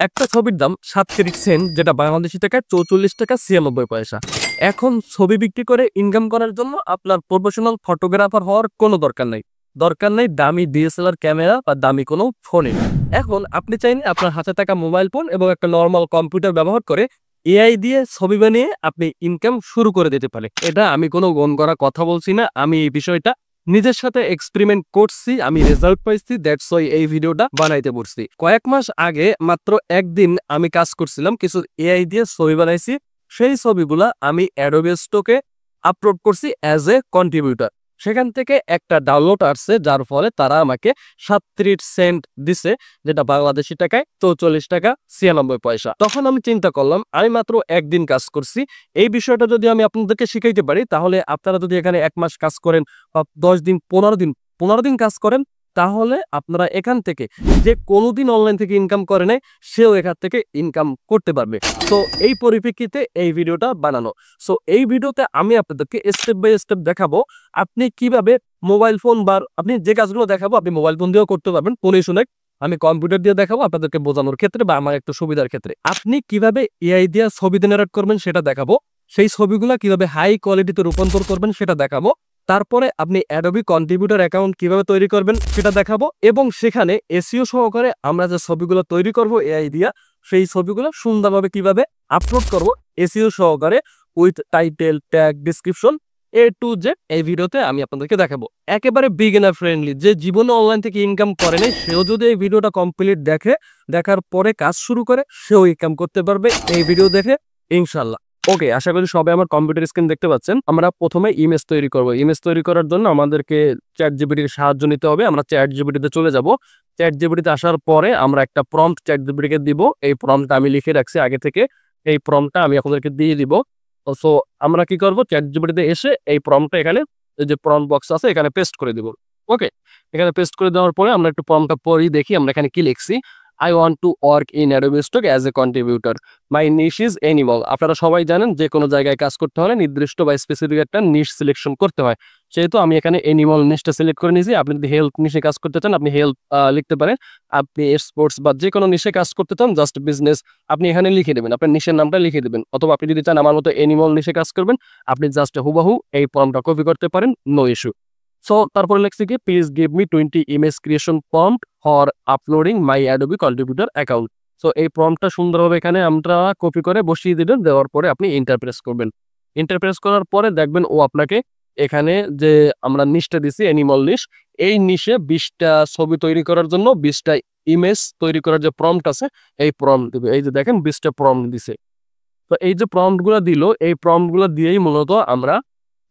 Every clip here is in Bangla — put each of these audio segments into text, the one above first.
একটা ছবির দাম ৩৭ সেন্ট, যেটা বাংলাদেশি টাকায় ৪৪ টাকা ৯৬ পয়সা। এখন ছবি বিক্রি করে ইনকাম করার জন্য আপনার প্রফেশনাল ফটোগ্রাফার হওয়ার কোনো দরকার নাই। দরকার নেই দামি ডিএসএলআর ক্যামেরা বা দামি কোনো ফোনের। এখন আপনি চাইলে আপনার হাতে থাকা মোবাইল ফোন এবং একটা নরমাল কম্পিউটার ব্যবহার করে এআই দিয়ে ছবি বানিয়ে আপনি ইনকাম শুরু করে দিতে পারেন। এটা আমি কোনো গণ করা কথা বলছি না। আমি এই বিষয়টা নিজের সাথে এক্সপেরিমেন্ট করছি, আমি রেজাল্ট পাইছি, দ্যাটস ওয়াই এই ভিডিওটা বানাইতে পড়ছি। কয়েক মাস আগে মাত্র একদিন আমি কাজ করছিলাম, কিছু এআই দিয়ে ছবি বানাইছি। সেই ছবিগুলা আমি অ্যাডোবি স্টকে আপলোড করছি অ্যাজ এ কন্ট্রিবিউটর। সেখান থেকে একটা ডাউনলোড আসছে, যার ফলে তারা আমাকে ৩৭ সেন্ট দিছে, যেটা বাংলাদেশি টাকায় ৪৪ টাকা ৯৬ পয়সা। তখন আমি চিন্তা করলাম, আমি মাত্র একদিন কাজ করছি, এই বিষয়টা যদি আমি আপনাদেরকে শিখাইতে পারি, তাহলে আপনারা যদি এখানে ১ মাস কাজ করেন বা ১০ দিন ১৫ দিন কাজ করেন, তাহলে আপনারা এখান থেকে যে কোনোদিন অনলাইন থেকে ইনকাম করে নেয়, সেও এখান থেকে ইনকাম করতে পারবে। তো এই পরিপ্রেক্ষিতে এই ভিডিওটা বানানো। সো এই ভিডিওতে আমি আপনাদেরকে স্টেপ বাই স্টেপ দেখাবো আপনি কিভাবে মোবাইল ফোন বা আপনি যে কাজগুলো দেখাবো আপনি মোবাইল ফোন দিয়েও করতে পারবেন, কোনো ইস্যু নাই। আমি কম্পিউটার দিয়ে দেখাবো আপনাদেরকে বোঝানোর ক্ষেত্রে বা আমার একটু সুবিধার ক্ষেত্রে। আপনি কিভাবে এআই দিয়ে ছবি জেনারেট করবেন সেটা দেখাবো। সেই ছবিগুলো কিভাবে হাই কোয়ালিটিতে রূপান্তর করবেন সেটা দেখাবো। তারপরে আপনি অ্যাডোবি কন্ট্রিবিউটর অ্যাকাউন্ট কিভাবে তৈরি করবেন সেটা দেখাবো, এবং সেখানে এসইও সহকারে আমরা যে ছবিগুলো তৈরি করব এআই দিয়া, সেই ছবিগুলো সুন্দরভাবে কিভাবে আপলোড করব এসইও সহকারে, with title, tag, description, A to Z এই ভিডিওতে আমি আপনাদেরকে দেখাবো। একেবারে বিগিনার ফ্রেন্ডলি, যে জীবনে অনলাইন থেকে ইনকাম করে নাই, সেও যদি এই ভিডিওটা কমপ্লিট দেখে, দেখার পরে কাজ শুরু করে, সেও ইনকাম করতে পারবে এই ভিডিও দেখে ইনশাল্লাহ। ওকে, আশা করি সবাই আমার কম্পিউটার স্ক্রিন দেখতে পাচ্ছেন। আমরা প্রথমে ইমেজ তৈরি করব। ইমেজ তৈরি করার জন্য আমাদেরকে চ্যাটজিপিটির সাহায্য নিতে হবে। আমরা চ্যাটজিপিটিতে চলে যাব। চ্যাটজিপিটিতে আসার পরে আমরা একটা প্রম্পট চ্যাটজিপিটিকে দিব। এই প্রম্পটটা আমি লিখে রাখছি আগে থেকে। এই প্রম্পটটা আমি আপনাদেরকে দিয়ে দিব। সো আমরা কি করব, চ্যাটজিপিটিতে এসে এই প্রম্পটটা এখানে, এই যে প্রম্পট বক্স আছে, এখানে পেস্ট করে দিব। ওকে, এখানে পেস্ট করে দেওয়ার পরে আমরা একটু প্রম্পটটা পড়ি, দেখি আমরা এখানে কি লিখছি। I want to work in Adobe Stock as a contributor. My niche is animal. আপনারা সবাই জানেন যে কোনো জায়গায় কাজ করতে হলে নির্দিষ্ট বা স্পেসিফিক একটা নিশ সিলেকশন করতে হয়। সেহেতু আমি এখানে এনিমাল নিশটা সিলেক্ট করে নিয়েছি। আপনি যদি হেলথ নিশে কাজ করতে চান, আপনি হেলথ লিখতে পারেন। আপনি স্পোর্টস বা যে কোনো নিশে কাজ করতে চান, জাস্ট বিজনেস, আপনি এখানে লিখে দেবেন, আপনার নিশের নামটা লিখে দেবেন। অথবা আপনি যদি চান আমার মতো এনিমাল নিশে কাজ করবেন, আপনি জাস্ট হুবাহু এই ফর্মটা কপি করতে পারেন, নো ইস্যু। সো তারপরে লিখছি কি, please give me 20 image creation prompt for uploading my Adobe contributor account. So এই প্রম্পটটা সুন্দরভাবে এখানে আমরা কপি করে বসিয়ে দিবেন। দেওয়ার পরে আপনি ইন্টারপ্রেস করবেন। ইন্টারপ্রেস করার পরে দেখবেন ও আপনাকে এখানে যে আমরা নিশটা দিছি, অ্যানিমাল নিশ, এই নিশে 20টা ছবি তৈরি করার জন্য 20টা ইমেজ তৈরি করার যে প্রম্পট আছে, এই প্রম্পট দিবে। এই যে দেখেন 20টা প্রম্পট দিছে। তো এই যে প্রম্পট গুলা দিল, এই প্রম্পট গুলা দিয়েই মূলত আমরা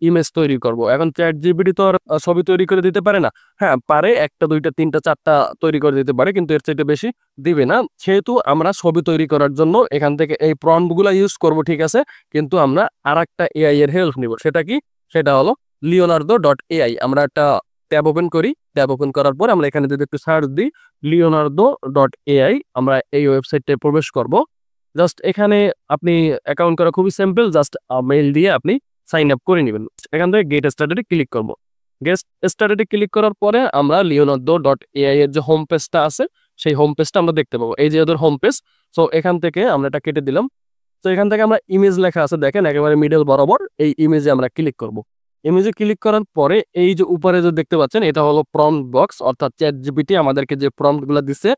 ইমেজ তৈরি করব। এখন চ্যাটজিপিটি তো আর ছবি তৈরি করে দিতে পারে না। হ্যাঁ পারে, 1টা 2টা 3টা 4টা তৈরি করে দিতে পারে, কিন্তু এর চাইতে বেশি দিবে না। সেহেতু আমরা ছবি তৈরি করার জন্য এখান থেকে এই প্রম্পট গুলা ইউজ করব, ঠিক আছে, কিন্তু আমরা আরেকটা এআই এর হেল্প নিব। সেটা কি? সেটা হলো leonardo.ai। আমরা একটা ট্যাব ওপেন করি। ট্যাব ওপেন করার পর আমরা এখানে যদি একটু সার্চ দিই leonardo.ai, আমরা এই ওয়েবসাইটে প্রবেশ করব। জাস্ট এখানে আপনি অ্যাকাউন্ট করা খুবই সিম্পল, জাস্ট মেইল দিয়ে আপনি সাইন আপ করে নেবেন। এখান থেকে গেট স্টার্টেডে ক্লিক করব। গেট স্টার্টেডে ক্লিক করার পরে আমরা leonardo.ai এর যে হোম পেজটা আছে, সেই হোম পেজটা আমরা দেখতে পাবো। এই যে ওদের হোম পেজ। সো এখান থেকে আমরা এটা কেটে দিলাম। তো এখান থেকে আমরা ইমেজ লেখা আছে, দেখেন একেবারে মিডল বরাবর, এই ইমেজে আমরা ক্লিক করব। ইমেজে ক্লিক করার পরে এই যে উপরে যে দেখতে পাচ্ছেন, এটা হলো প্রম্পট বক্স, অর্থাৎ চ্যাটজিপিটি আমাদেরকে যে প্রম্পটগুলো দিচ্ছে,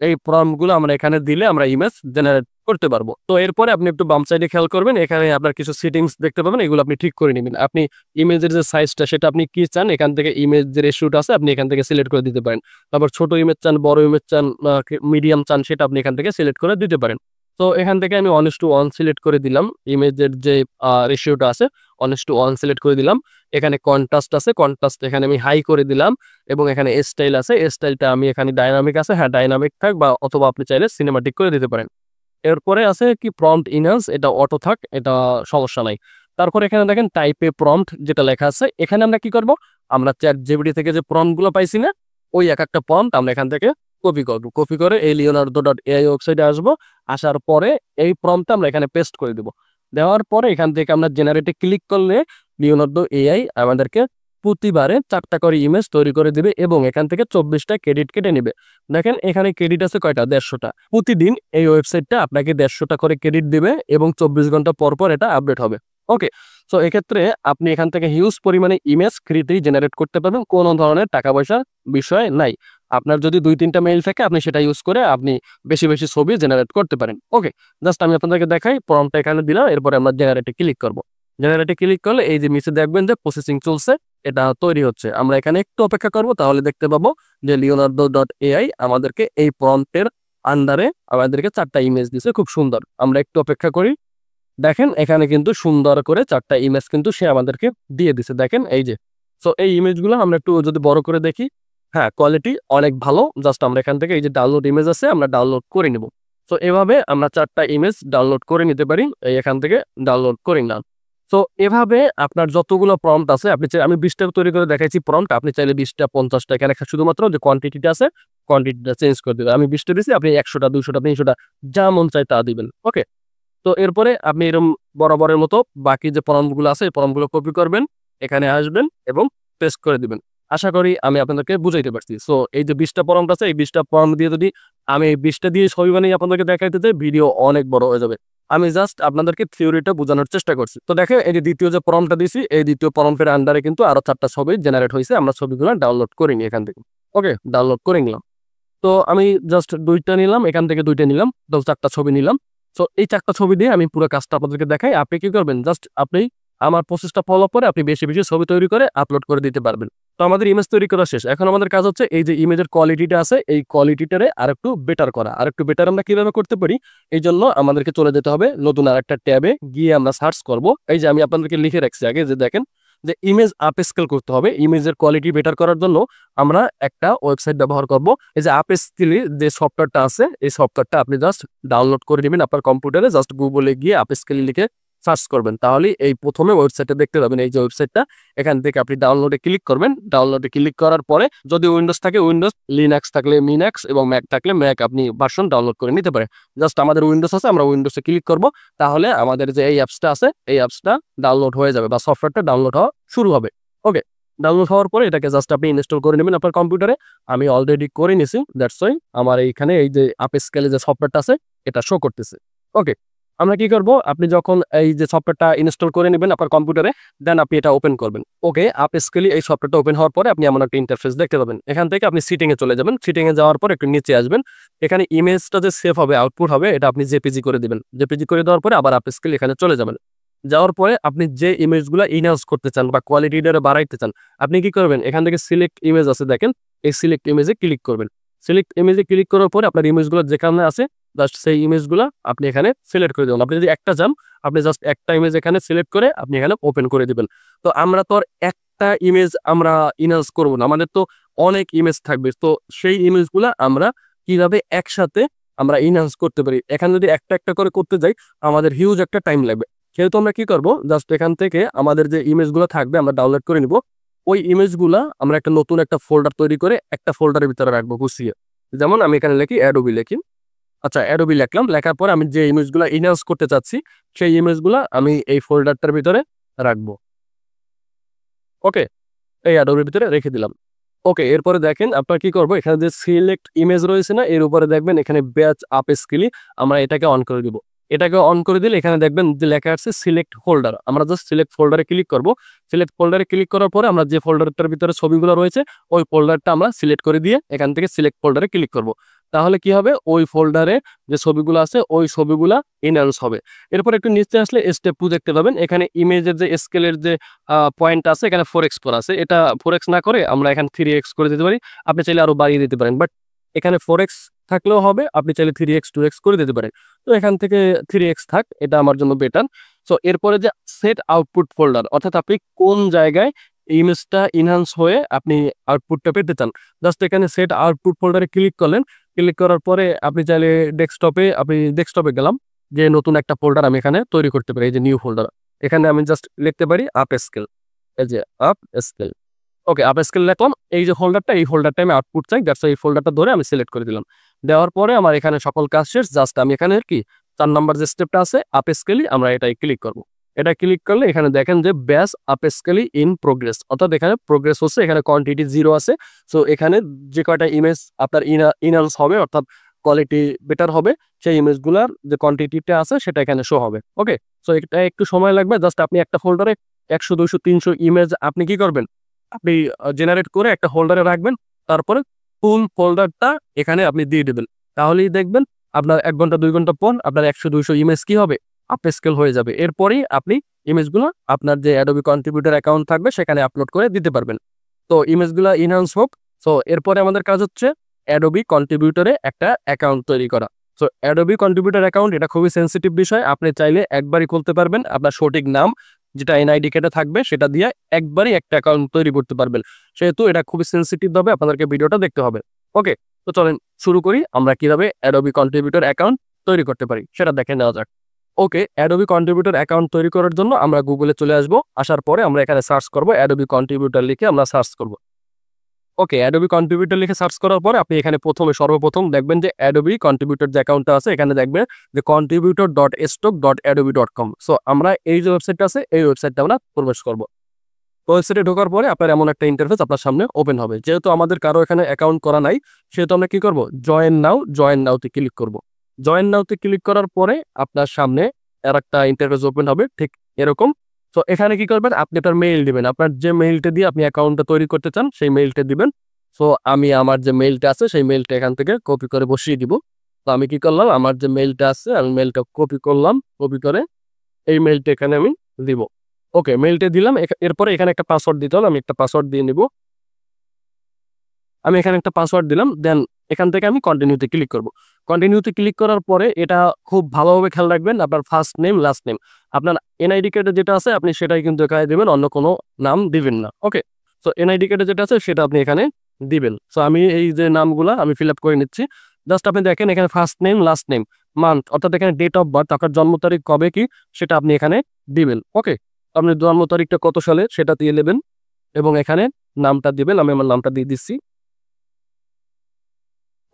এই প্রম্পটগুলো আমরা এখানে দিলে আমরা ইমেজ জেনারেট করতে পারবো। তো এরপরে আপনি একটু বাম সাইডে খেয়াল করবেন, এখানে আপনার কিছু সেটিংস দেখতে পাবেন, এগুলো আপনি ঠিক করে নেবেন। আপনি ইমেজের যে সাইজটা, সেটা আপনি কি চান, এখান থেকে ইমেজ যে রেশিওটা আছে আপনি এখান থেকে সিলেক্ট করে দিতে পারেন। তারপর ছোট ইমেজ চান, বড় ইমেজ চান, মিডিয়াম চান, সেটা আপনি এখান থেকে সিলেক্ট করে দিতে পারেন। তো এখান থেকে আমি 1:1 সিলেক্ট করে দিলাম। ইমেজের যে রেশিওটা আছে 1:1 সিলেক্ট করে দিলাম। এখানে কন্ট্রাস্ট আছে, কন্ট্রাস্ট এখানে আমি হাই করে দিলাম। এবং এখানে স্টাইল আছে, স্টাইলটা আমি এখানে ডাইনামিক আছে, হ্যাঁ ডাইনামিক থাক, বা অথবা আপনি চাইলে সিনেমাটিক করে দিতে পারেন। এরপরে আছে কি প্রম্পট ইনহ্যান্স, এটা অটো থাক, এটা সমস্যা নাই। তারপরে এখানে দেখেন টাইপে প্রম্পট যেটা লেখা আছে, এখানে আমরা কি করব, আমরা চ্যাটজিপিটি থেকে যে প্রম্পটগুলো পাইছি না, ওই এক একটা প্রম্পট আমরা এখান থেকে কপি করব। কপি করে এই leonardo.ai ওয়েবসাইটে আসবো। আসার পরে এই প্রম্পটটা আমরা এখানে পেস্ট করে দেব। দেওয়ার পরে এখান থেকে আমরা জেনারেটে ক্লিক করলে leonardo.ai আমাদেরকে প্রতিবারে 4টা করে ইমেজ তৈরি করে দিবে এবং এখান থেকে 24টা ক্রেডিট কেটে নেবে। দেখেন এখানে ক্রেডিট আছে কয়টা? 150টা। প্রতিদিন এই ওয়েবসাইটটা আপনাকে 150টা করে ক্রেডিট দিবে এবং 24 ঘন্টা পর পর এটা আপডেট হবে। ওকে, সো এক্ষেত্রে আপনি এখান থেকে হিউজ পরিমাণে ইমেজ ফ্রিতেই জেনারেট করতে পারবেন, কোনো ধরনের টাকা পয়সার বিষয় নাই। আপনার যদি 2-3টা মেইল থাকে আপনি সেটা ইউজ করে আপনি বেশি বেশি ছবি জেনারেট করতে পারেন। ওকে, জাস্ট আমি আপনাদেরকে দেখাই, প্রম্পটটা এখানে দিলাম, এরপরে আমরা জেনারেটে ক্লিক করব। জেনারেটে ক্লিক করলে এই যে নিচে দেখবেন যে প্রসেসিং চলছে, এটা তৈরি হচ্ছে। আমরা এখানে একটু অপেক্ষা করব, তাহলে দেখতে পাবো যে leonardo.ai আমাদেরকে এই প্রম্পটের আন্ডারে আমাদেরকে 4টা ইমেজ দিছে, খুব সুন্দর। আমরা একটু অপেক্ষা করি। দেখেন এখানে কিন্তু সুন্দর করে 4টা ইমেজ কিন্তু সে আমাদেরকে দিয়ে দিছে, দেখেন এই যে। সো এই ইমেজগুলো আমরা একটু যদি বড় করে দেখি, হ্যাঁ কোয়ালিটি অনেক ভালো। জাস্ট আমরা এখান থেকে এই যে ডাউনলোড ইমেজ আছে, আমরা ডাউনলোড করে নিব। সো এভাবে আমরা 4টা ইমেজ ডাউনলোড করে নিতে পারি, এই এখান থেকে ডাউনলোড করে নিলাম। সো এভাবে আপনার যতগুলো প্রম্পট আছে, আমি 20টা তৈরি করে দেখাইছি প্রম্পট, আপনি চাইলে 20টা 50টা, এখানে শুধুমাত্র যে কোয়ান্টিটিটা আছে কোয়ান্টিটিটা চেঞ্জ করে দিবেন। আমি 20টা দিছি, আপনি 100টা 200টা 300টা যা মন চায় তা দিবেন। ওকে, তো এরপরে আপনি এরকম বরাবরের মতো বাকি যে প্রম্পটগুলো আছে এই প্রম্পটগুলো কপি করবেন, এখানে আসবেন এবং পেস্ট করে দিবেন। আশা করি আমি আপনাদেরকে বুঝাইতে পারছি। সো এই যে 20টা প্রম্পট আছে, এই 20টা প্রম্পট দিয়ে যদি আমি 20টা দিয়ে ছবি বানিয়ে আপনাদেরকে দেখাইতে চাই, ভিডিও অনেক বড় হয়ে যাবে। আমি জাস্ট আপনাদেরকে থিওরিটা বোঝানোর চেষ্টা করছি। তো দেখেন এই যে দ্বিতীয় যে প্রম্পটটা দিছি, এই দ্বিতীয় প্রম্পটের আন্ডারে কিন্তু আরো 4টা ছবি জেনারেট হয়েছে। আমরা ছবিগুলো ডাউনলোড করে নিই এখান থেকে। ওকে, ডাউনলোড করে নিলাম। তো আমি জাস্ট 2টা নিলাম, এখান থেকে 2টা নিলাম, তো 4টা ছবি নিলাম। সো এই 4টা ছবি দিয়ে আমি পুরো কাজটা আপনাদেরকে দেখাই। আপনি কি করবেন? জাস্ট আপনি আমার প্রসেসটা ফলো করে আপনি বেশি বেশি ছবি তৈরি করে আপলোড করে দিতে পারবেন। তো আমাদের ইমেজ তৈরি করা শেষ। এখন আমাদের কাজ হচ্ছে এই যে ইমেজের কোয়ালিটিটা আছে, এই কোয়ালিটিটারে আরেকটু বেটার করা। আরেকটু বেটার আমরা কিভাবে করতে পারি? এই জন্য আমাদেরকে চলে যেতে হবে নতুন আরেকটা ট্যাবে, গিয়ে আমরা সার্চ করব। এই যে আমি আপনাদেরকে লিখে রাখছি আগে, যে দেখেন যে ইমেজ আপ স্কেল করতে হবে। ইমেজের কোয়ালিটি বেটার করার জন্য আমরা একটা ওয়েবসাইট ব্যবহার করব। এই যে আপ স্কেল যে সফটওয়্যারটা আছে, এই সফটওয়্যারটা আপনি জাস্ট ডাউনলোড করে নেবেন আপনার কম্পিউটারে। জাস্ট গুগলে গিয়ে আপ স্কেল লিখে সার্চ করবেন, তাহলে এই প্রথমে ওয়েবসাইটটা দেখতে পাবেন। এই যে ওয়েবসাইটটা, এখান থেকে আপনি ডাউনলোডে ক্লিক করবেন। ডাউনলোডে ক্লিক করার পরে যদি উইন্ডোজ থাকে উইন্ডোজ, লিনাক্স থাকলে লিনাক্স এবং ম্যাক থাকলে ম্যাক আপনি ভার্সন ডাউনলোড করে নিতে পারেন। জাস্ট আমাদের উইন্ডোজ আছে, আমরা উইন্ডোজে ক্লিক করব, তাহলে আমাদের যে এই অ্যাপসটা আছে এই অ্যাপসটা ডাউনলোড হয়ে যাবে বা সফটওয়্যারটা ডাউনলোড হওয়া শুরু হবে। ওকে, ডাউনলোড হওয়ার পরে এটাকে জাস্ট আপনি ইনস্টল করে নেবেন আপনার কম্পিউটারে। আমি অলরেডি করে নিয়েছি, দ্যাটস ওয়াই আমার এইখানে এই যে আপ স্কেলে যে সফটওয়্যারটা আছে এটা শো করতেছে। ওকে, আমরা কি করব? আপনি যখন এই যে সফটওয়্যারটা ইনস্টল করে নেবেন আপনার কম্পিউটারে, দেন আপনি এটা ওপেন করবেন। ওকে, আপ স্কেলি এই সফটওয়্যারটা ওপেন হওয়ার পরে আপনি এমন একটা ইন্টারফেস দেখতে পাবেন। এখান থেকে আপনি সিটিং এ চলে যাবেন। সিটিং এ যাওয়ার পর একটু নিচে আসবেন, এখানে ইমেজটা যে সেভ হবে, আউটপুট হবে, এটা আপনি জেপিজি করে দিবেন। জেপিজি করে দেওয়ার পরে আবার আপ স্কেলি এখানে চলে যাবেন। যাওয়ার পরে আপনি যে ইমেজগুলো ইনহান্স করতে চান বা কোয়ালিটিটা বাড়াইতে চান, আপনি কি করবেন? এখান থেকে সিলেক্ট ইমেজ আছে, দেখেন এই সিলেক্ট ইমেজে ক্লিক করবেন। সিলেক্ট ইমেজে ক্লিক করার পরে আপনার ইমেজগুলো যেখানে আছে জাস্ট সেই ইমেজগুলো আপনি এখানে সিলেক্ট করে দেবেন। আপনি যদি একটা চান, আপনি জাস্ট একটা ইমেজ এখানে সিলেক্ট করে আপনি এখানে ওপেন করে দিবেন। তো আমরা তো আর একটা ইমেজ আমরা ইনহান্স করব না, আমাদের তো অনেক ইমেজ থাকবে। তো সেই ইমেজগুলো আমরা কিভাবে একসাথে আমরা ইনহান্স করতে পারি, এখানে যদি একটা একটা করে করতে যাই আমাদের হিউজ একটা টাইম লাগবে। সেহেতু আমরা কি করব? জাস্ট এখান থেকে আমাদের যে ইমেজগুলো থাকবে আমরা ডাউনলোড করে নিব। ওই ইমেজগুলা আমরা একটা নতুন একটা ফোল্ডার তৈরি করে একটা ফোল্ডারের ভিতরে রাখবো গুছিয়ে। যেমন আমি এখানে লিখি অ্যাডোবি লিখি। আচ্ছা, অ্যাডোবি লিখলাম। লেখার পর আমি যে ইমেজগুলো ইনহান্স করতে চাচ্ছি সেই ইমেজগুলো আমি এই ফোল্ডারটার ভিতরে রাখবো। ওকে, এই অ্যাডোবির ভিতরে রেখে দিলাম। ওকে, এরপরে দেখেন আপনার কি করবো? এখানে যে সিলেক্ট ইমেজ রয়েছে না, এর উপরে দেখবেন এখানে ব্যাচ আপ স্কেলি, আমরা এটাকে অন করে দিব। এটাকে অন করে দিলে এখানে দেখবেন যে লেখা আছে সিলেক্ট ফোল্ডার। আমরা জাস্ট সিলেক্ট ফোল্ডারে ক্লিক করব। সিলেক্ট ফোল্ডারে ক্লিক করার পরে আমরা যে ফোল্ডারটার ভিতরে ছবিগুলো রয়েছে ওই ফোল্ডারটা আমরা সিলেক্ট করে দিয়ে এখান থেকে সিলেক্ট ফোল্ডারে ক্লিক করব। তাহলে কি হবে? ওই ফোল্ডারে যে ছবিগুলো আছে ওই ছবিগুলা ইনহ্যান্স হবে। এরপর একটু নিচে আসলে স্টেপ 2 দেখতে পাবেন। এখানে ইমেজের যে স্কেলের যে পয়েন্ট আছে, এখানে 4x আছে। এটা 4x না করে আমরা এখানে 3x করে দিতে পারি। আপনি চাইলে আরো বাড়িয়ে দিতে পারেন, বাট এখানে 4x থাকলেও হবে, আপনি চাইলে 3x 2x করে দিতে পারেন। তো এখান থেকে 3x থাক, এটা আমার জন্য বেটার। সো এরপরে যে সেট আউটপুট ফোল্ডার, অর্থাৎ আপনি কোন জায়গায় ইমেজটা ইনহ্যান্স হয়ে আপনি আউটপুটটা পেতে চান, জাস্ট এখানে সেট আউটপুট ফোল্ডারে ক্লিক করলেন। ক্লিক করার পরে আপনি চাইলে ডেস্কটপে গেলাম, যে নতুন একটা ফোল্ডার আমি এখানে তৈরি করতে পারি। এই যে নিউ ফোল্ডার, এখানে আমি জাস্ট লিখতে পারি আপ স্কেল। এই যে আপ স্কেল। ওকে, আপ স্কেল লিখলাম। এই যে ফোল্ডারটা, এই ফোল্ডারটা আমি আউটপুট চাই, দ্যাটস এই ফোল্ডারটা ধরে আমি সিলেক্ট করে দিলাম। দেওয়ার পরে আমার এখানে সকল কাজ শেষ। জাস্ট আমি এখানে কি 4 নাম্বার যে স্টেপটা আছে আপ স্কেলি, আমরা এটাই ক্লিক করব। এটা ক্লিক করলে এখানে দেখেন যে ব্যাস আপস্কেলি ইন প্রোগ্রেস, অর্থাৎ এখানে প্রোগ্রেস হচ্ছে, এখানে কোয়ান্টিটি 0 আছে। সো এখানে যে কয়টা ইমেজ আপনার ইনহান্স হবে অর্থাৎ কোয়ালিটি বেটার হবে, সেই ইমেজগুলোর যে কোয়ান্টিটিটা আছে সেটা এখানে শো হবে। ওকে, সো এটা একটু সময় লাগবে। জাস্ট আপনি একটা ফোল্ডারে 100, 200, 300 ইমেজ আপনি কি করবেন, আপনি জেনারেট করে একটা হোল্ডারে রাখবেন, তারপরে ফুল ফোল্ডারটা এখানে আপনি দিয়ে দেবেন। তাহলেই দেখবেন আপনার 1 ঘন্টা 2 ঘন্টা পর আপনার 100, 200 ইমেজ কি হবে, আপস্কেল হয়ে যাবে। এরপরেই আপনি ইমেজগুলো আপনার যে অ্যাডোবি কন্ট্রিবিউটর অ্যাকাউন্ট থাকবে সেখানে আপলোড করে দিতে পারবেন। তো ইমেজগুলো ইনহান্স হোক। সো এরপরে আমাদের কাজ হচ্ছে অ্যাডোবি কন্ট্রিবিউটরে একটা অ্যাকাউন্ট তৈরি করা। সো অ্যাডোবি কন্ট্রিবিউটর অ্যাকাউন্ট এটা খুবই সেন্সিটিভ বিষয়। আপনি চাইলে একবারই খুলতে পারবেন, আপনার সঠিক নাম যেটা এনআইডি কার্ডে থাকবে সেটা দিয়ে একবারই একটা অ্যাকাউন্ট তৈরি করতে পারবেন। সেহেতু এটা খুবই সেন্সিটিভ ভাবে আপনাদেরকে ভিডিওটা দেখতে হবে। ওকে, তো চলেন শুরু করি আমরা কিভাবে অ্যাডোবি কন্ট্রিবিউটর অ্যাকাউন্ট তৈরি করতে পারি সেটা দেখে নেওয়া যাক। ওকে, অ্যাডোবি কন্ট্রিবিউটর অ্যাকাউন্ট তৈরি করার জন্য আমরা গুগলে চলে আসবো। আসার পরে আমরা এখানে সার্চ করব, অ্যাডোবি কন্ট্রিবিউটর লিখে আমরা সার্চ করব। ওকে, অ্যাডোবি কন্ট্রিবিউটর লিখে সার্চ করার পরে আপনি এখানে সর্বপ্রথম দেখবেন যে অ্যাডোবি কন্ট্রিবিউটর যে অ্যাকাউন্টটা আছে এখানে দেখবেন যে contributor.stock.adobe.com। সো আমরা এই যে ওয়েবসাইটটা আছে এই ওয়েবসাইটটা আমরা প্রবেশ করব। ওয়েবসাইটে ঢোকার পরে আপনার এমন একটা ইন্টারফেস আপনার সামনে ওপেন হবে। যেহেতু আমাদের কারো এখানে অ্যাকাউন্ট করা নাই, সেহেতু আমরা কি করব, জয়েন নাওতে ক্লিক করব। জয়েন নাওতে ক্লিক করার পরে আপনার সামনে আর একটা ইন্টারফেস ওপেন হবে ঠিক এরকম। তো এখানে কি করবেন, আপনি আপনার মেইল দিবেন, আপনার যে মেইলটা দিয়ে আপনি অ্যাকাউন্টটা তৈরি করতে চান সেই মেইলটা দিবেন। সো আমি আমার যে মেইলটা আছে সেই মেইলটা এখান থেকে কপি করে বসিয়ে দিব। তো আমি কি করলাম, আমার যে মেইলটা আছে আমি মেইলটা কপি করলাম, কপি করে এই মেইলটা এখানে আমি দিব। ওকে, মেইলটা দিলাম। এরপরে এখানে একটা পাসওয়ার্ড দিতে হবে, আমি একটা পাসওয়ার্ড দিয়ে নিব। আমি এখানে একটা পাসওয়ার্ড দিলাম, দেন এখান থেকে আমি কন্টিনিউতে ক্লিক করব। কন্টিনিউতে ক্লিক করার পরে এটা খুব ভালোভাবে খেয়াল রাখবেন, আপনার ফার্স্ট নেম লাস্ট নেম আপনার এনআইডি কার্ডে যেটা আছে আপনি সেটাই কিন্তু এখানে দিবেন, অন্য কোনো নাম দিবেন না। ওকে, সো এনআইডি কার্ডে যেটা আছে সেটা আপনি এখানে দিবেন। সো আমি এই যে নামগুলা আমি ফিল আপ করে নিচ্ছি। জাস্ট আপনি দেখেন এখানে first name last name month, অর্থাৎ এখানে ডেট অফ বার্থ, আপনার জন্ম তারিখ কবে কি সেটা আপনি এখানে দিবেন। ওকে, আপনি জন্ম তারিখটা কত সালে সেটা দিয়ে নেবেন এবং এখানে নামটা দিবেন। আমি আমার নামটা দিয়ে দিচ্ছি।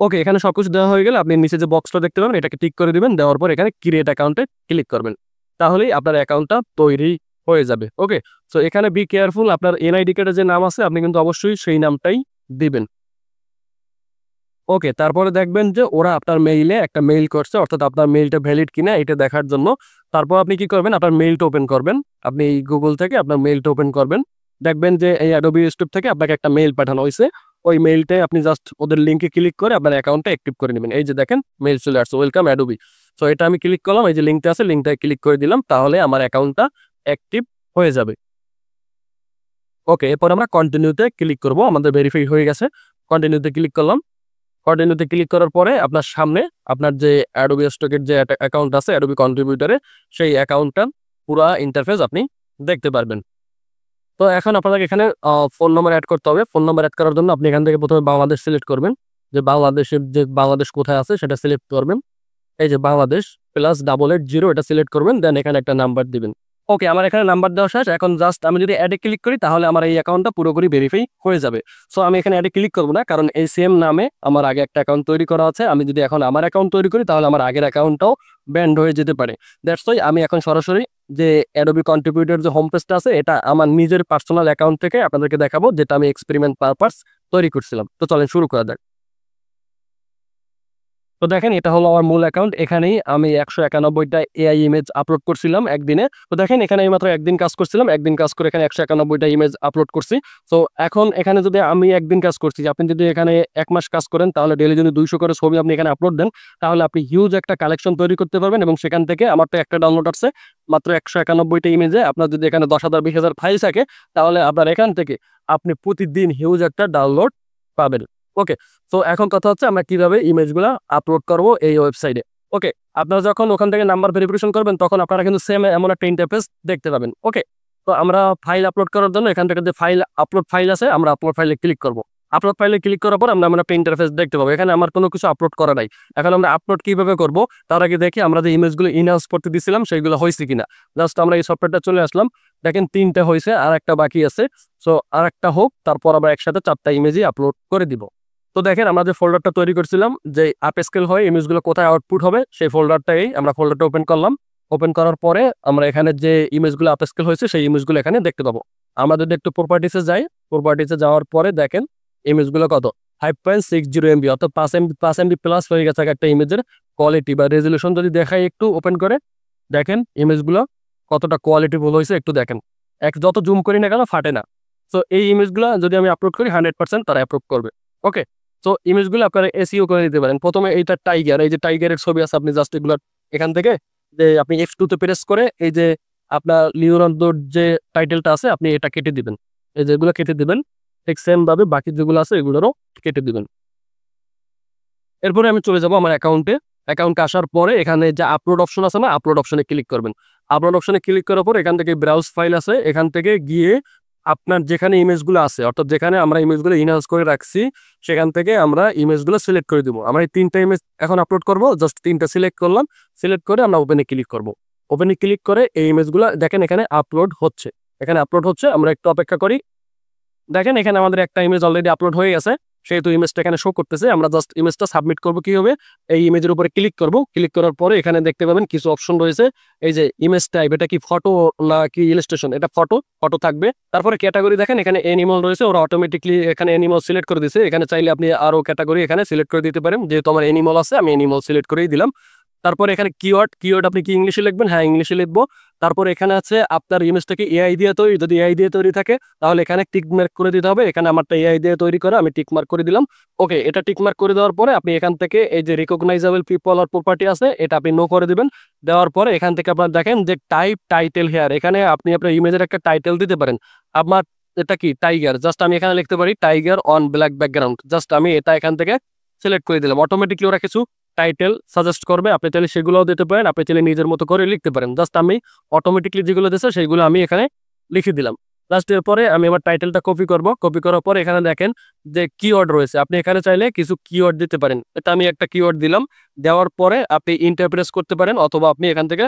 ওকে, এখানে সবকিছু দেওয়া হয়ে গেলে আপনি নিচে যে বক্সটা দেখতে পাবেন এটাকে টিক করে দিবেন। দেওয়ার পর এখানে ক্রিয়েট অ্যাকাউন্টে ক্লিক করবেন, তাহলেই আপনার অ্যাকাউন্টটা তৈরি হয়ে যাবে। ওকে, সো এখানে বি কেয়ারফুল, আপনার এনআইডি কার্ডে যে নাম আছে আপনি কিন্তু অবশ্যই সেই নামটাই দিবেন। ওকে, তারপরে দেখবেন যে ওরা আপনার মেইলে একটা মেইল করছে, অর্থাৎ আপনার মেইলটা ভ্যালিড কিনা এটা দেখার জন্য। তারপর আপনি কি করবেন, আপনার মেইলটা ওপেন করবেন। আপনি গুগল থেকে আপনার মেইলটা ওপেন করবেন, দেখবেন যে এই অ্যাডোবি স্টোর থেকে আপনাকে একটা মেইল পাঠানো হয়েছে। ওই মেইলটাই আপনি জাস্ট ওদের লিঙ্কে ক্লিক করে আপনার অ্যাকাউন্টটা অ্যাক্টিভ করে নেবেন। এই যে দেখেন মেইল চলে আসছে, ওয়েলকাম অ্যাডোবি। সো এটা আমি ক্লিক করলাম, এই যে লিঙ্কটা আছে লিঙ্কটায় ক্লিক করে দিলাম, তাহলে আমার অ্যাকাউন্টটা অ্যাক্টিভ হয়ে যাবে। ওকে, এরপর আমরা কন্টিনিউতে ক্লিক করব, আমাদের ভেরিফাই হয়ে গেছে। কন্টিনিউতে ক্লিক করলাম। কন্টিনিউতে ক্লিক করার পরে আপনার সামনে আপনার যে অ্যাডোবি স্টকের যে অ্যাকাউন্ট আছে অ্যাডোবি কন্ট্রিবিউটরে সেই অ্যাকাউন্টটার পুরা ইন্টারফেস আপনি দেখতে পারবেন। তো এখন আপনাকে এখানে ফোন নম্বর অ্যাড করতে হবে। ফোন নম্বর অ্যাড করার জন্য আপনি এখান থেকে প্রথমে বাংলাদেশ সিলেক্ট করবেন, যে বাংলাদেশের যে বাংলাদেশ কোথায় আছে সেটা সিলেক্ট করবেন। এই যে বাংলাদেশ +880 এটা সিলেক্ট করবেন, দেন এখানে একটা নাম্বার দিবেন। ওকে, আমার এখানে নাম্বার দেওয়া শেষ। এখন জাস্ট আমি যদি অ্যাডে ক্লিক করি তাহলে আমার এই অ্যাকাউন্টটা পুরোপুরি ভেরিফাই হয়ে যাবে। সো আমি এখানে অ্যাডে ক্লিক করবো না, কারণ এই সেম নামে আমার আগে একটা অ্যাকাউন্ট তৈরি করা আছে। আমি যদি এখন আমার অ্যাকাউন্ট তৈরি করি তাহলে আমার আগের অ্যাকাউন্টটাও ব্যান্ড হয়ে যেতে পারে। দ্যাটস ওয়াই আমি এখন সরাসরি যে অ্যাডোবি কন্ট্রিবিউটর যে হোম পেজটা আছে এটা আমার নিজের পার্সোনাল অ্যাকাউন্ট থেকে আপনাদেরকে দেখাবো, যেটা আমি এক্সপেরিমেন্ট পারপাস তৈরি করছিলাম। তো চলেন শুরু করা যাক। তো দেখেন এটা হলো আমার মূল অ্যাকাউন্ট। এখানেই আমি 191টা এআই ইমেজ আপলোড করছিলাম একদিনে। তো দেখেন এখানে আমি মাত্র একদিন কাজ করছিলাম, একদিন কাজ করে এখানে 191টা ইমেজ আপলোড করছি। তো এখন এখানে যদি আমি একদিন কাজ করছি, আপনি যদি এখানে 1 মাস কাজ করেন তাহলে ডেইলি যদি 200 করে ছবি আপনি এখানে আপলোড দেন তাহলে আপনি হিউজ একটা কালেকশন তৈরি করতে পারবেন। এবং সেখান থেকে আমার তো একটা ডাউনলোড আছে মাত্র 191টা ইমেজে, আপনার যদি এখানে 10,000 20,000 ফাইল থাকে তাহলে আপনার এখান থেকে আপনি প্রতিদিন হিউজ একটা ডাউনলোড পাবেন। ওকে, তো এখন কথা হচ্ছে আমরা কিভাবে ইমেজগুলা আপলোড করব এই ওয়েবসাইটে। ওকে, আপনারা যখন ওখান থেকে নাম্বার ভেরিফিকেশন করবেন তখন আপনারা কিন্তু সেম এমন একটা ইন্টারফেস দেখতে পাবেন। ওকে, তো আমরা ফাইল আপলোড করার জন্য এখান থেকে যে আপলোড ফাইল আছে আমরা আপলোড ফাইলে ক্লিক করব। আপলোড ফাইলে ক্লিক করার পর আমরা এমন একটা ইন্টারফেস দেখতে পাবো। এখানে আমার কোনো কিছু আপলোড করা নাই। এখন আমরা আপলোড কিভাবে করব তার আগে দেখি আমরা যে ইমেজগুলো ইনহান্স করতে দিছিলাম সেইগুলো হয়েছে কিনা। জাস্ট আমরা এই সফটওয়্যারটা চলে আসলাম, দেখেন 3টা হয়েছে আর একটা বাকি আছে। সো আর একটা হোক, তারপর আবার একসাথে 4টা ইমেজই আপলোড করে দিব। তো দেখেন আমরা যে ফোল্ডারটা তৈরি করছিলাম যে আপস্কেল হয়ে ইমেজগুলো কোথায় আউটপুট হবে সেই ফোল্ডারটাই আমরা ফোল্ডারটা ওপেন করলাম। ওপেন করার পরে আমরা এখানে যে ইমেজগুলো আপস্কেল হয়েছে সেই ইমেজগুলো এখানে দেখতে পাবো। আমরা যদি একটু প্রপার্টিসে যাই, প্রপার্টিসে যাওয়ার পরে দেখেন ইমেজগুলো কত 5.60 MB, অর্থাৎ 5 MB প্লাস হয়ে গেছে একটা ইমেজের কোয়ালিটি বা রেজলিউশন। যদি দেখাই একটু ওপেন করে দেখেন ইমেজগুলো কতটা কোয়ালিটিফুল হয়েছে একটু দেখেন, যত জুম করি না কেন ফাটে না। সো এই ইমেজগুলো যদি আমি আপলোড করি 100% তারা অ্যাপ্রুভ করবে। ওকে, সো ইমেজগুলো আপনারা এসইও করে দিতে পারেন। প্রথমে এইটা টাইগার, এই যে টাইগারের ছবি আছে, আপনি জাস্ট এগুলো এখান থেকে যে আপনি F2 তে প্রেস করে এই যে আপনার লিওনার্দোর যে টাইটেলটা আছে আপনি এটা কেটে দিবেন, এই যেগুলো কেটে দিবেন ঠিক সেম ভাবে বাকি যেগুলো আছে এগুলোরও কেটে দিবেন। এরপরে আমি চলে যাব আমার অ্যাকাউন্টে আসার পরে এখানে যে আপলোড অপশন আছে না, আপলোড অপশনে ক্লিক করবেন। আপলোড অপশনে ক্লিক করার পর এখান থেকে ব্রাউজ ফাইল আছে, এখান থেকে গিয়ে আপনার যেখানে ইমেজগুলো আছে অর্থাৎ যেখানে আমরা ইমেজগুলো ইনহান্স করে রাখছি সেখান থেকে আমরা ইমেজগুলো সিলেক্ট করে দিব। আমরা এই 3টা ইমেজ এখন আপলোড করব, জাস্ট 3টা সিলেক্ট করলাম, সিলেক্ট করে আমরা ওপেনে ক্লিক করব। ওপেনে ক্লিক করে এই ইমেজগুলো দেখেন এখানে আপলোড হচ্ছে, আমরা একটু অপেক্ষা করি। দেখেন এখানে আমাদের একটা ইমেজ অলরেডি আপলোড হয়ে গেছে, সেহেতু ইমেজটা এখানে শো করতেছে। আমরা জাস্ট ইমেজটা সাবমিট করব কি হবে, এই ইমেজের উপরে ক্লিক করব। ক্লিক করার পরে এখানে দেখতে পাবেন কিছু অপশন রয়েছে, এই যে ইমেজ টাইপ, এটা কি ফটো না কি ইলাস্ট্রেশন, এটা ফটো থাকবে। তারপরে ক্যাটাগরি দেখেন এখানে অ্যানিমাল রয়েছে, ওরা অটোমেটিকলি এখানে অ্যানিমাল সিলেক্ট করে দিয়েছে। এখানে চাইলে আপনি আরো ক্যাটাগরি এখানে সিলেক্ট করে দিতে পারেন, যেহেতু আমার অ্যানিমাল আছে আমি অ্যানিমাল সিলেক্ট করেই দিলাম। তারপরে এখানে কিওয়ার্ড আপনি কি ইংলিশে লিখবেন, হ্যাঁ ইংলিশে লিখবো। তারপরে এখানে আছে আপনার ইমেজটাকে এআই দিয়ে তৈরি, যদি এআই দিয়ে তৈরি থাকে তাহলে এখানে টিক মার্ক করে দিতে হবে। এখানে আমারটা এআই দিয়ে তৈরি করা, আমি টিক মার্ক করে দিলাম। ওকে, এটা টিক মার্ক করে দেওয়ার পরে আপনি এখান থেকে এই যে রিকগনাইজেবল পিপল আর প্রপার্টি আছে এটা আপনি নো করে দিবেন। দেওয়ার পরে এখান থেকে আপনার দেখেন যে টাইটেল হেয়ার, এখানে আপনি আপনার ইমেজের একটা টাইটেল দিতে পারেন। আমার এটা কি টাইগার, জাস্ট আমি এখানে লিখতে পারি tiger on black background, just আমি এটা এখান থেকে সিলেক্ট করে দিলাম। অটোমেটিকলি ওরা কিছু টাইটেল সাজেস্ট করবে, আপনি চাইলে সেগুলোও দিতে পারেন, আপনি চাইলে নিজের মতো করে লিখতে পারেন। জাস্ট আমি অটোমেটিকলি যেগুলো দিয়েছে সেগুলো আমি এখানে লিখে দিলাম। লাস্টের পরে আমি আমার টাইটেলটা কপি করব। কপি করার পরে এখানে দেখেন যে কিওয়ার্ড রয়েছে, আপনি এখানে চাইলে কিছু কিওয়ার্ড দিতে পারেন। এটা আমি একটা কিওয়ার্ড দিলাম, দেওয়ার পরে আপনি ইন্টারপ্রেস করতে পারেন অথবা আপনি এখান থেকে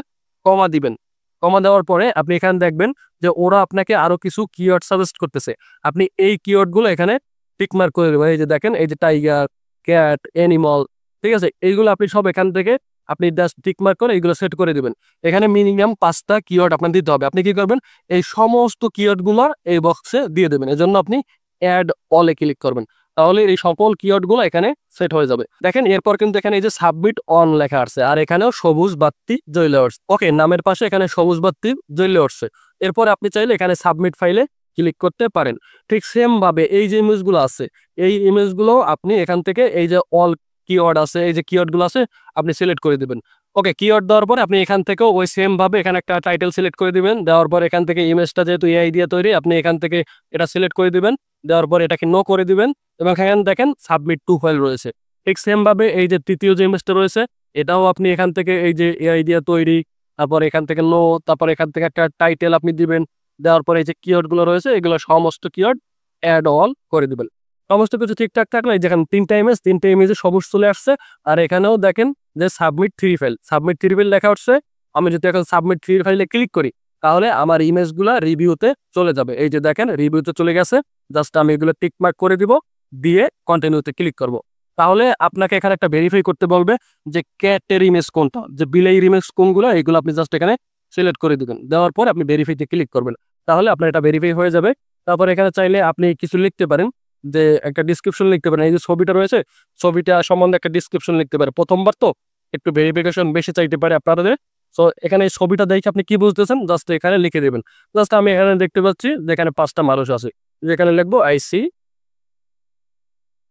কমা দিবেন। কমা দেওয়ার পরে আপনি এখানে দেখবেন যে ওরা আপনাকে আরো কিছু কিওয়ার্ড সাজেস্ট করতেছে, আপনি এই কিওয়ার্ডগুলো এখানে টিকমার্ক করে দেবেন। এই যে দেখেন এই যে টাইগার, ক্যাট, অ্যানিমাল, ঠিক আছে, এইগুলো আপনি সব এখান থেকে আপনি জাস্ট টিকমার্ক করে এইগুলো সেট করে দিবেন। এখানে মিনিমাম 5টা কিওয়ার্ড আপনার দিতে হবে। আপনি কি করবেন, এই সমস্ত কিওয়ার্ডগুলো এই বক্সে দিয়ে দেবেন। এজন্য আপনি অ্যাড অলে ক্লিক করবেন, তাহলে এই সকল কিওয়ার্ডগুলো এখানে সেট হয়ে যাবে। দেখেন এরপর কিন্তু এখানে এই যে সাবমিট অন লেখা আছে, আর এখানেও সবুজ বাতি জ্বলে উঠছে। ওকে, নামের পাশে এখানে সবুজ বাতি জ্বলে উঠছে। এরপর আপনি চাইলে এখানে সাবমিট ফাইলে ক্লিক করতে পারেন। ঠিক সেম ভাবে এই যে ইমেজগুলো আছে এই ইমেজগুলো আপনি এখান থেকে এই যে অল কিওয়ার্ড আছে, এই যে কিওয়ার্ডগুলো আছে আপনি সিলেক্ট করে দিবেন। ওকে, কিওয়ার্ড দেওয়ার পরে আপনি এখান থেকেও ওই সেম ভাবে এখানে একটা টাইটেল সিলেক্ট করে দিবেন। দেওয়ার পর এখান থেকে ইমেজটা যেহেতু এআই দিয়ে তৈরি আপনি এখান থেকে এটা সিলেক্ট করে দিবেন। দেওয়ার পর এটাকে নো করে দিবেন এবং এখানে দেখেন সাবমিট টু ফাইল রয়েছে। ঠিক সেম ভাবে এই যে তৃতীয় যে ইমেজটা রয়েছে এটাও আপনি এখান থেকে এই যে এআই দিয়ে তৈরি, তারপর এখান থেকে নো, তারপর এখান থেকে একটা টাইটেল আপনি দিবেন। দেওয়ার পরে এই যে কিওয়ার্ডগুলো রয়েছে এগুলো সমস্ত কিওয়ার্ড অ্যাড অল করে দিবেন। সমস্ত কিছু ঠিকঠাক থাকলে যেখানে 3টা ইমেজে সবুজ চলে আসছে। আর এখানেও দেখেন যে সাবমিট 3 ফাইল লেখা উঠছে। আমি যদি এখন সাবমিট 3 ফাইলে ক্লিক করি তাহলে আমার ইমেজগুলা রিভিউতে চলে যাবে। এই যে দেখেন রিভিউতে চলে গেছে, জাস্ট আমি এগুলো টিক মার্ক করে দিব, দিয়ে কন্টিনিউতে ক্লিক করব। তাহলে আপনাকে এখানে একটা ভেরিফাই করতে বলবে যে ক্যাটের ইমেজ কোনটা, যে বিলের ইমেজ কোনগুলো, এইগুলো আপনি জাস্ট এখানে সিলেক্ট করে দিবেন। দেওয়ার পর আপনি ভেরিফাইতে ক্লিক করবেন, তাহলে আপনার এটা ভেরিফাই হয়ে যাবে। তারপর এখানে চাইলে আপনি কিছু লিখতে পারেন, যে একটা ডিসক্রিপশন লিখতে পারেন। এই যে ছবিটা রয়েছে ছবিটা সম্বন্ধে একটা ডিসক্রিপশন লিখতে পারে। প্রথমবার তো একটু ভেরিফিকেশন বেশি চাইতে পারে আপনাদের। সো এখানে এই ছবিটা দেখে আপনি কি বুঝতেছেন জাস্ট এখানে লিখে দেবেন। জাস্ট আমি এখানে দেখতে পাচ্ছি যেখানে 5টা মানুষ আছে, যেখানে লিখবো আই সি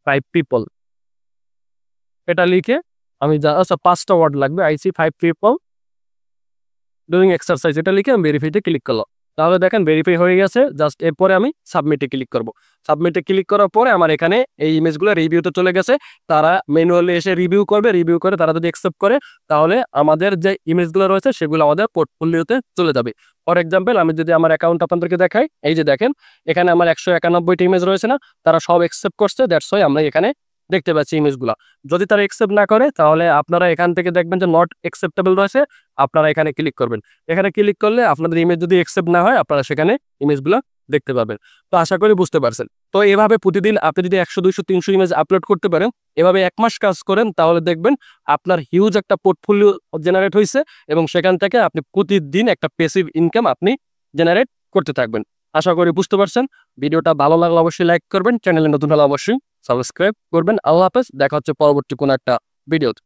5 পিপল, এটা লিখে আমি জাস্ট 5টা ওয়ার্ড লাগবে, I see 5 people doing exercise, এটা লিখে আমি ভেরিফাইতে ক্লিক করলাম। তাহলে দেখেন ভেরিফাই হয়ে গেছে। জাস্ট এরপরে আমি সাবমিটে ক্লিক করব। সাবমিটে ক্লিক করার পরে আমার এখানে এই ইমেজগুলো রিভিউতে চলে গেছে। তারা ম্যানুয়ালি এসে রিভিউ করে তারা যদি অ্যাকসেপ্ট করে তাহলে আমাদের যে ইমেজগুলো রয়েছে সেগুলো আমাদের পোর্টফোলিওতে চলে যাবে। ফর এক্সাম্পল আমি যদি আমার অ্যাকাউন্ট আপনাদেরকে দেখাই, এই যে দেখেন এখানে আমার 191টি ইমেজ রয়েছে না, তারা সব অ্যাকসেপ্ট করছে, দ্যাটস ওয়াই আমরা এখানে দেখতে পাচ্ছি ইমেজগুলো। যদি তারা অ্যাকসেপ্ট না করে তাহলে আপনারা এখান থেকে দেখবেন যে নট অ্যাকসেপ্টেবল রয়েছে, আপনারা এখানে ক্লিক করবেন। এখানে ক্লিক করলে আপনাদের ইমেজ যদি অ্যাকসেপ্ট না হয় আপনারা সেখানে ইমেজগুলো দেখতে পাবেন। তো আশা করি বুঝতে পারছেন। তো এভাবে প্রতিদিন আপনি যদি 100, 200, 300 ইমেজ আপলোড করতে পারেন, এভাবে 1 মাস কাজ করেন তাহলে দেখবেন আপনার হিউজ একটা পোর্টফোলিও জেনারেট হইছে এবং সেখান থেকে আপনি প্রতিদিন একটা প্যাসিভ ইনকাম আপনি জেনারেট করতে থাকবেন। আশা করি বুঝতে পারছেন। ভিডিওটা ভালো লাগলে অবশ্যই লাইক করবেন, চ্যানেলে নতুন হলে অবশ্যই সাবস্ক্রাইব করবেন। আল্লাহ হাফেজ। দেখা হচ্ছে পরবর্তী কোনো একটা ভিডিওতে।